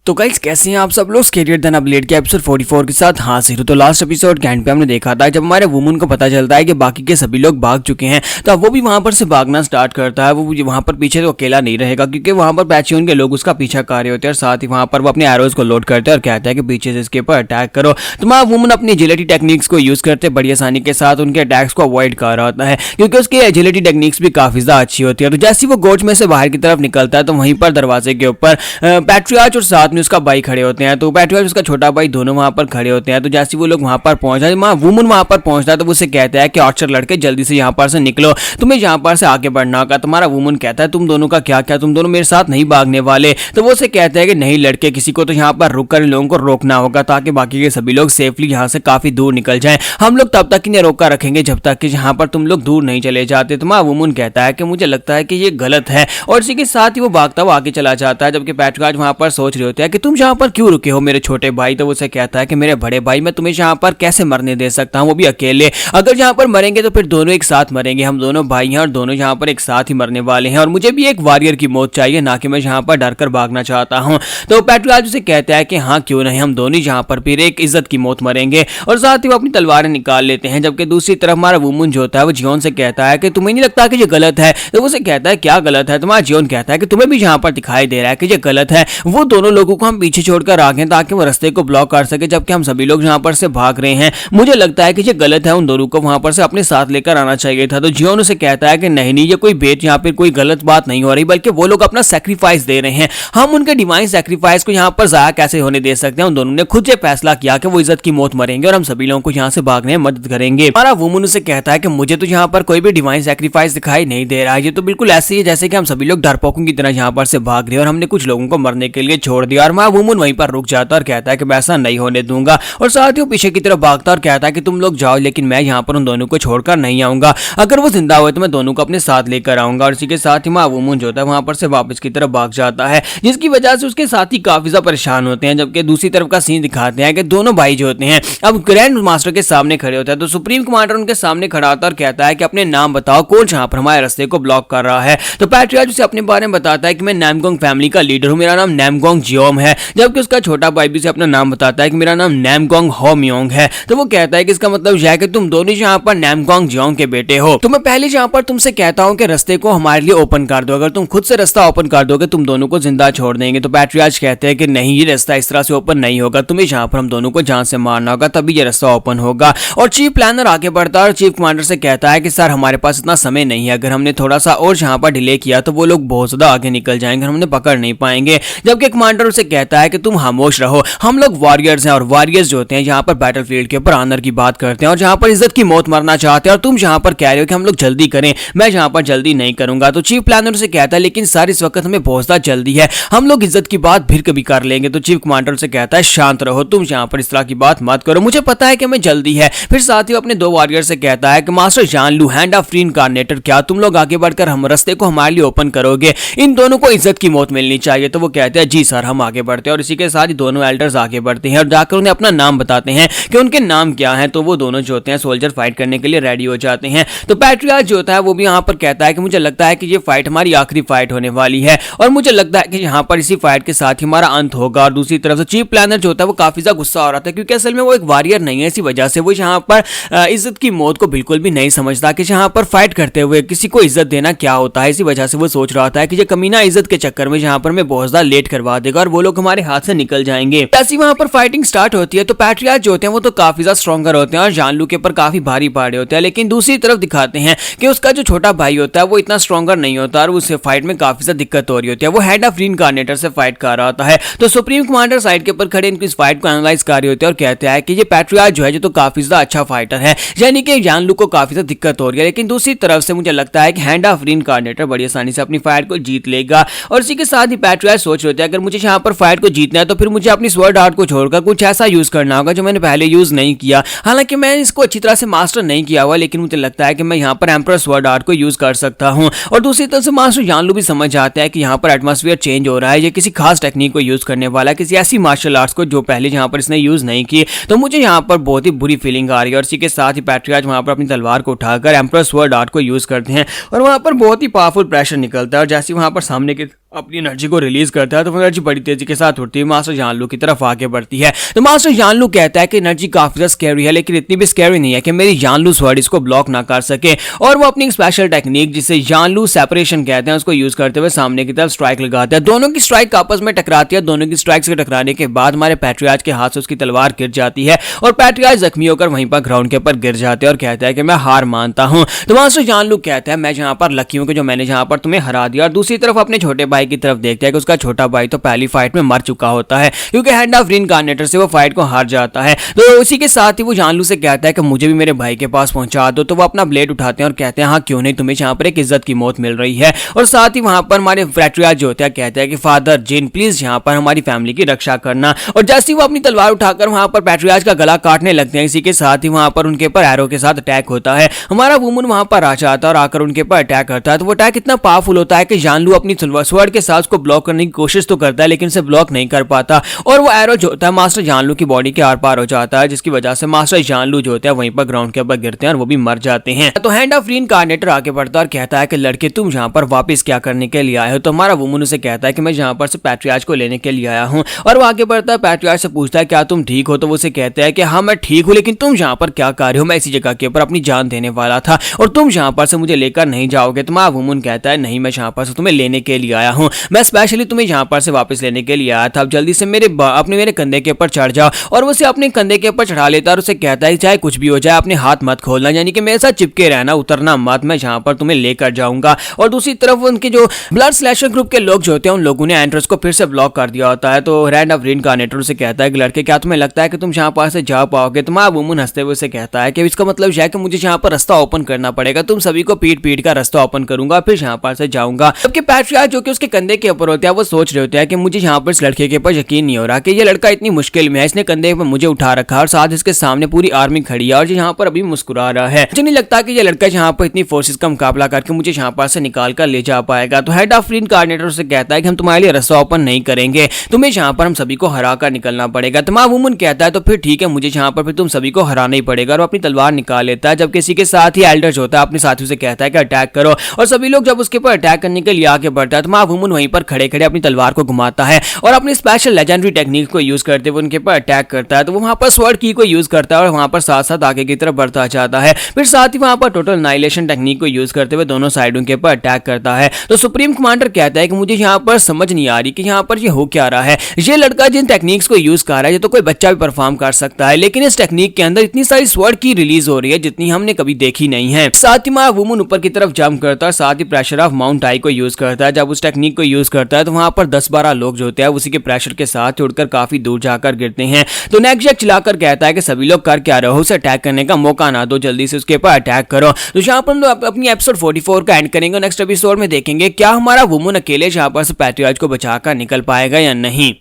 तो गाइस कैसे हैं आप सब लोग। स्केरियर देन अपडेट के एपिसोड 44 के साथ हाजिर हूं। तो लास्ट एपिसोड के एंड पे हमने देखा था जब हमारे वुमन को पता चलता है कि बाकी के सभी लोग भाग चुके हैं, तो अब वो भी वहां पर से भागना स्टार्ट करता है। वो वहां पर पीछे तो अकेला नहीं रहेगा, क्योंकि वहां पर पैचियन के लोग उसका पीछा कर रहे होते हैं और साथ ही वहां पर वो अपने एरोज को लोड करते हैं और कहता है कि पीछे से इसके ऊपर अटैक करो। तो वहां वुमन अपनी एजिलिटी टेक्निक्स को यूज करते बड़ी आसानी के साथ उनके अटैक्स को अवॉइड कर रहा होता है, क्योंकि उसकी एजिलिटी टेक्निक्स भी काफी ज्यादा अच्छी होती है। तो जैसे वो गोच में से बाहर की तरफ निकलता है तो वहीं पर दरवाजे के ऊपर पैट्रियार्च और साथ में उसका भाई खड़े होते हैं। तो पैट्रियार्च उसका छोटा भाई दोनों वहां पर खड़े होते हैं। तो जैसे वो लोग वहां पर पहुंच जाते हैं, वुमन वहां पर पहुंचता है तो वो उसे कहता है कि आर्चर लड़के जल्दी से यहाँ पर से निकलो, तुम्हें यहाँ पर से आगे बढ़ना होगा। तुम्हारा वुमन कहता है तुम दोनों का क्या क्या, तुम दोनों मेरे साथ नहीं भागने वाले। तो वो उसे कहता है कि नहीं लड़के, किसी को तो यहाँ पर रुक कर इन लोगों को रोकना होगा ताकि बाकी के सभी लोग सेफली यहाँ से काफी दूर निकल जाएं। हम लोग तब तक इन्हें रोका रखेंगे जब तक कि यहाँ पर तुम लोग दूर नहीं चले जाते। तो वुमन कहता है कि मुझे लगता है कि ये गलत है, और इसी के साथ ही वो भागता हुआ आगे चला जाता है। जबकि पैट्रियार्च वहां पर सोच रहे होते हैं कि तुम यहाँ पर क्यों रुके हो मेरे छोटे भाई। तो वो उसे कहता है कि मेरे बड़े भाई, मैं तुम्हें यहाँ पर कैसे मरने दे सकता हूँ, वो भी अकेले। अगर यहाँ पर मरेंगे तो फिर दोनों एक साथ मरेंगे, हम दोनों भाई हैं और दोनों यहाँ पर एक साथ ही मरने वाले हैं, और मुझे भी एक वॉरियर की मौत चाहिए, ना कि मैं यहाँ पर डर कर भागना चाहता हूँ। तो पैट्रियार्च उसे कहता है कि हाँ क्यों नहीं, हम दोनों यहाँ पर फिर एक इज्जत की मौत मरेंगे, और साथ ही वो अपनी तलवारें निकाल लेते हैं। जबकि दूसरी तरफ हमारा वुमन जो होता है वो जियोन से कहता है कि तुम्हें नहीं लगता कि ये गलत है। तो वो उसे कहता है क्या गलत है। तुम्हारा जियोन कहता है कि तुम्हें भी यहाँ पर दिखाई दे रहा है कि ये गलत है। वो दोनों लोगों को हम पीछे छोड़कर आगे ताकि वो रास्ते को ब्लॉक कर सके, जबकि हम सभी लोग यहाँ पर से भाग रहे हैं। मुझे लगता है कि ये गलत है, उन दोनों को वहां पर से अपने साथ लेकर आना चाहिए था। तो जियोन उसे कहता है कि नहीं ये कोई बेट, यहाँ पे कोई गलत बात नहीं हो रही, बल्कि वो लोग अपना सैक्रिफाइस दे रहे हैं। हम उनके डिवाइन सैक्रिफाइस को यहाँ पर जाया कैसे होने दे सकते हैं। उन दोनों ने खुद से फैसला किया कि वो इज्जत की मौत मरेंगे और हम सभी लोगों को यहाँ से भागने में मदद करेंगे। हमारा वुमन उसे कहता है कि मुझे तो यहाँ पर कोई भी डिवाइन सैक्रिफाइस दिखाई नहीं दे रहा है, ये तो बिल्कुल ऐसे ही है जैसे कि हम सभी लोग डरपोकों की तरह यहाँ पर से भाग रहे हैं और हमने कुछ लोगों को मरने के लिए छोड़ दिया। और हमारा वुमन वहीं पर रुक जाता है और कहता है कि मैं ऐसा नहीं होने दूंगा, और साथ ही वो पीछे की तरफ भागता और कहता है कि तुम लोग जाओ, लेकिन मैं यहाँ पर उन दोनों को छोड़कर नहीं आऊंगा। अगर वो जिंदा हुए तो मैं दोनों को अपने साथ लेकर आऊंगा। और इसी के साथ ही मां वुमन जो होता है वहां पर से वापस की तरफ भाग जाता है, जिसकी वजह से उसके साथी काफी ज्यादा परेशान होते हैं। जबकि दूसरी तरफ का सीन दिखाते हैं कि दोनों भाई जो होते हैं अब ग्रैंड मास्टर के सामने खड़े होते हैं। तो सुप्रीम कमांडर उनके सामने खड़ा होता है और कहता है कि अपने नाम बताओ, कौन जहां पर हमारे रास्ते को ब्लॉक कर रहा है। तो पैट्रियार्च उसे अपने बारे में बताता है कि मैं नामगोंग फैमिली का लीडर हूं, मेरा नाम नामगोंग जियोम है। जबकि उसका छोटा भाई भी उसे अपना नाम बताता है कि मेरा नाम नामगोंग होम्योंग है। तो वो कहता है कि इसका मतलब यह है कि तुम दोनों यहाँ पर नामगोंग जियोंग के बेटे हो। तो मैं पहले यहाँ पर तुमसे कहता हूँ कि रास्ते को हमारे लिए ओपन कर दो, अगर तुम खुद से रास्ता ओपन कर दोगे तुम दोनों को जिंदा छोड़ देंगे। तो पैट्रियार्च कहते हैं कि नहीं, ये रास्ता इस तरह से ओपन नहीं होगा, तुम्हें यहाँ पर हम दोनों को जान से मारना होगा तभी ये रास्ता ओपन होगा। और चीफ प्लानर आगे बढ़ता है और चीफ कमांडर से कहता है कि सर हमारे पास इतना समय नहीं है, अगर हमने थोड़ा सा और यहाँ पर डिले किया तो वो लोग बहुत ज्यादा आगे निकल जाएंगे, हम उन्हें पकड़ नहीं पाएंगे। जबकि कमांडर उसे कहता है कि तुम खामोश रहो, हम लोग वॉरियर्स हैं, और वॉरियर्स जो होते हैं यहाँ पर बैटलफील्ड के ऊपर ऑनर की बात करते हैं और जहाँ पर इज्जत की मौत मरना चाहते हैं, और तुम यहाँ पर कह रहे हो कि हम लोग जल्दी करें, मैं यहाँ पर जल्दी नहीं करूंगा। तो चीफ प्लानर से कहता है लेकिन सर इस वक्त हमें बहुत ज्यादा जल्दी है, हम लोग इज्जत की बात फिर कभी कर लेंगे। तो चीफ कमांडर से कहता है शांत रहो, तुम यहाँ पर इस तरह की बात मत करो, मुझे पता है कि हमें जल्दी है। फिर साथ ही अपने दो वॉरियर से कहता है कि मास्टर जान लू, हैंड ऑफ रीइंकार्नेटर, क्या तुम लोग आगे बढ़कर हम रास्ते को हमारे लिए ओपन करोगे, इन दोनों को इज्जत की मौत मिलनी चाहिए। तो वो कहते हैं जी सर, हम आगे बढ़ते हैं। और इसी के साथ ही दोनों एल्डर्स आगे बढ़ते हैं और जाकर उन्हें अपना नाम बताते हैं कि उनके नाम क्या है। तो वो दोनों जो होते हैं सोल्जर फाइट करने के लिए रेडी हो जाते हैं। तो पैट्रियार्च जो होता है वो भी यहाँ पर कहता है कि मुझे लगता है कि ये फाइट हमारी आखिरी फाइट होने वाली है, और मुझे लगता है कि यहाँ पर इसी फाइट के साथ ही हमारा अंत होगा। और दूसरी तरफ से चीफ प्लानर जो होता है वो काफी ज्यादा गुस्सा हो रहा था, क्योंकि असल में वो एक वॉरियर नहीं है, इसी वजह से वो यहाँ पर इज्जत की मौत को बिल्कुल भी नहीं समझता कि यहाँ पर फाइट करते हुए किसी को इज्जत देना क्या होता है। इसी वजह से वो सोच रहा था कि ये कमीना इज्जत के चक्कर में यहाँ पर मैं बहुत ज्यादा लेट करवा देगा और वो लोग हमारे हाथ से निकल जाएंगे। ऐसी वहां पर फाइटिंग स्टार्ट होती है। तो पैट्रियार्च जो होते हैं वो तो काफी ज्यादा स्ट्रॉन्गर होते हैं और जानलू के ऊपर काफी भारी पड़े होते हैं, लेकिन दूसरी तरफ दिखाते हैं कि उसका जो छोटा भाई होता है वो इतना स्ट्रॉन्गर नहीं होता और उसे फाइट में काफी ज्यादा दिक्कत हो रही होती है। वो हैंड ऑफ रीइंकार्नेटर से फाइट कर रहा होता है। तो सुप्रीम कमांडर साइड के ऊपर खड़े इनकी इस फाइट को एनालाइज कर रहे होते हैं और कहते हैं कि ये पैट्रियार्च जो है जो तो काफी ज्यादा अच्छा फाइटर है, यानी कि जानलू को काफी ज्यादा दिक्कत हो रही है। लेकिन दूसरी तरफ से मुझे लगता है कि हैंड ऑफ रीइंकार्नेटर बड़ी आसानी से अपनी फाइट को जीत लेगा। और इसी के साथ ही पैट्रियार्च सोच रहे होते हैं अगर मुझे यहाँ पर फाइट को जीतना है तो फिर मुझे अपनी स्वर्ड आर्ट को छोड़कर कुछ ऐसा यूज करना होगा जो मैंने पहले यूज नहीं किया। हालांकि मैं इसको अच्छी तरह से मास्टर नहीं किया हुआ, लेकिन मुझे लगता है कि मैं यहाँ पर एम्परर स्वर्ड आर्ट को यूज कर सकता हूँ। और दूसरी तरफ से मास्टर जानलू भी समझ जाता है कि यहाँ पर एटमॉस्फेयर चेंज हो रहा है, ये किसी खास टेक्निक को यूज करने वाला है, किसी ऐसी मार्शल आर्ट्स को जो पहले यहाँ पर इसने यूज नहीं की। तो मुझे यहाँ पर बहुत ही बुरी फीलिंग आ रही है। और इसी के साथ ही पैट्रियार्च वहाँ पर अपनी तलवार को उठाकर एम्परर स्वर्ड आर्ट को यूज करते हैं और वहाँ पर बहुत ही पावरफुल प्रेशर निकलता है। और जैसे वहाँ पर सामने के अपनी एनर्जी को रिलीज करता है तो वो एनर्जी बड़ी तेजी के साथ उड़ती है मास्टर जानलू की तरफ आगे बढ़ती है। तो मास्टर जानलू कहता है कि एनर्जी काफी ज्यादा स्कैरी है, लेकिन इतनी भी स्कैरी नहीं है कि मेरी जानलू स्वॉर्ड इसको ब्लॉक ना कर सके। और वो अपनी स्पेशल टेक्निक जिसे जानलू सेपरेशन कहते हैं उसको यूज करते हुए सामने की तरफ स्ट्राइक लगाते हैं। दोनों की स्ट्राइक आपस में टकराती है। दोनों की स्ट्राइक से टकराने के बाद हमारे पैट्रियार्च के हाथ से उसकी तलवार गिर जाती है और पैट्रियार्च जख्मी होकर वहीं पर ग्राउंड के ऊपर गिर जाते हैं और कहता है कि मैं हार मानता हूं। तो मास्टर जानलू कहता है मैं जहां पर लकी हूं कि जो मैंने जहां पर तुम्हें हरा दिया। और दूसरी तरफ अपने छोटे भाई की तरफ देखता है कि उसका छोटा भाई तो पहली फाइट में मर चुका होता है क्योंकि हैंड ऑफ रीइंकार्नेटर से वो फाइट को हार जाता है। तो उसी के साथ ही वो जानलू से कहता है कि मुझे भी मेरे भाई के पास पहुंचा दो। तो वो अपना ब्लेड उठाते हैं और कहते हैं हाँ क्यों नहीं, तुम्हें यहाँ पर एक इज्जत की मौत मिल रही है। और साथ ही वहां पर हमारे पैट्रियार्च जो होते हैं कहते हैं कि फादर जिन प्लीज यहाँ पर हमारी फैमिली की रक्षा करना। और जैसे ही वो अपनी तलवार उठाकर वहां पर पैट्रियार्च का गला काटने लगते हैं, इसी के साथ ही वहां पर उनके ऊपर एरो के साथ अटैक होता है। हमारा वुमन वहां पर आ जाता है और आकर उनके ऊपर अटैक करता है। तो वो अटैक इतना पावरफुल होता है कि जानलू अपनी स्वॉर्ड के साथ उसको ब्लॉक करने की कोशिश तो करता है लेकिन उसे ब्लॉक नहीं कर पाता और वो एरो जो होता है मास्टर जानलू की बॉडी के आर पार हो जाता है, जिसकी वजह से मास्टर जानलू जो होते हैं वहीं पर ग्राउंड के ऊपर गिरते हैं और वो भी मर जाते हैं। तो हैंड ऑफ रीइंकार्नेटर आगे बढ़ता है और कहता है कि लड़के तुम यहाँ पर वापस क्या करने के लिए आए हो। तो हमारा वुमन उसे कहता है कि मैं यहाँ पर से पैट्रियार्च को लेने के लिए आया हूँ। और वो आगे बढ़ता है, पैट्रियार्च से पूछता है क्या तुम ठीक हो। तो वो उसे कहता है कि हाँ मैं ठीक हूँ, लेकिन तुम यहाँ पर क्या कर रहे हो, मैं इसी जगह के ऊपर अपनी जान देने वाला था और तुम यहाँ पर से मुझे लेकर नहीं जाओगे। तो हमारा वुमन कहता है नहीं मैं यहाँ पर से तुम्हें लेने के लिए आया हूँ, मैं स्पेशली तुम्हें यहाँ पर से वापस लेने के लिए आया था। अब जल्दी से मेरे कंधे के ऊपर चढ़ जाओ। और वो उसे अपने कंधे के ऊपर चढ़ा लेता है और उसे कहता है चाहे कुछ भी हो जाए अपने हाथ मत खोलना, यानी कि मेरे साथ चिपके रहना, उतरना मत, मैं यहाँ पर तुम्हें लेकर जाऊंगा। और दूसरी तरफ उनके जो ब्लड स्लैशर ग्रुप के लोग जो होते हैं उन लोगों ने एंट्रेंस को फिर से ब्लॉक कर दिया होता है। तो हैंड ऑफ रीइंकार्नेटर उसे कहता है कि लड़के क्या तुम्हें लगता है कि तुम यहाँ पर से जा पाओगे। तो मां वुमन हंसते हुए उसे कहता है कि इसका मतलब है कि मुझे यहाँ पर रास्ता ओपन करना पड़ेगा, तुम सभी को पीट पीट का रास्ता ओपन करूंगा फिर यहाँ पर से जाऊंगा। जबकि पैट्रियार्च जो कि उसके कंधे के ऊपर होते हैं वो सोच रहे होते हैं कि मुझे यहाँ पर इस लड़के के ऊपर यकीन नहीं हो रहा कि ये लड़का इतनी मुश्किल में है, इसने कंधे पर मुझे उठा रखा और साथ इसके सामने पूरी आर्मी खड़ी है और यहाँ पर अभी मुस्कुरा रहा है। मुझे नहीं लगता कि ये लड़का यहाँ पर इतनी फोर्सेस का मुकाबला करके मुझे यहाँ पर से निकाल कर ले जा पाएगा। तो हेड ऑफ रीइंकार्नेटर से कहता है कि हम तुम्हारे लिए रास्ता ओपन नहीं करेंगे, तुम्हें यहाँ पर हम सभी को हरा कर निकलना पड़ेगा। तो मां वुमन कहता है तो फिर ठीक है, मुझे यहाँ पर फिर तुम सभी को हराना ही पड़ेगा। और अपनी तलवार निकाल लेता है। जब किसी के साथ ही एल्डर होता है अपने साथियों से कहता है कि अटैक करो और सभी लोग जब उसके ऊपर अटैक करने के लिए आगे बढ़ता है तो मां वुमन वहीं पर खड़े खड़े अपनी तलवार को घुमाता है और अपनी स्पेशल लेजेंडरी टेक्निक को यूज करते हुए उनके ऊपर अटैक करता है। तो वो वहां पर स्वॉर्ड की को यूज करता है और वहां पर साथ साथ आगे की तरफ बढ़ता जाता है। फिर साथ ही वहां पर टोटल नाइलेशन टेक्निक को यूज करते हुए दोनों साइडों के ऊपर अटैक करता है। तो सुप्रीम कमांडर कहता है कि मुझे यहाँ पर समझ नहीं आ रही कि यहाँ पर ये हो क्या रहा है। ये लड़का जिन टेक्निक्स को यूज कर रहा है ये तो कोई बच्चा भी परफॉर्म कर सकता है, लेकिन इस टेक्निक के अंदर इतनी सारी स्वॉर्ड की रिलीज हो रही है जितनी हमने कभी देखी नहीं है। साथ ही मां वुमन ऊपर की तरफ जंप करता है, साथ ही प्रेशर ऑफ माउंट आई को यूज करता है। जब उस टेक्निक को यूज करता है तो वहां पर 10-12 लोग जो होते हैं उसी के प्रेशर के साथ उड़कर काफी दूर जाकर गिरते हैं। तो नेक्स्ट जैक चिल्लाकर कहता है कि सभी लोग कर क्या रहे हो, उसे अटैक करने का मौका ना दो, जल्दी से उसके ऊपर अटैक करो। तो यहाँ पर हम लोग अपनी एपिसोड 44 का एंड करेंगे। नेक्स्ट एपिसोड में देखेंगे क्या हमारा वुमन अकेले यहाँ पर से पैट्रियार्च को बचाकर निकल पाएगा या नहीं।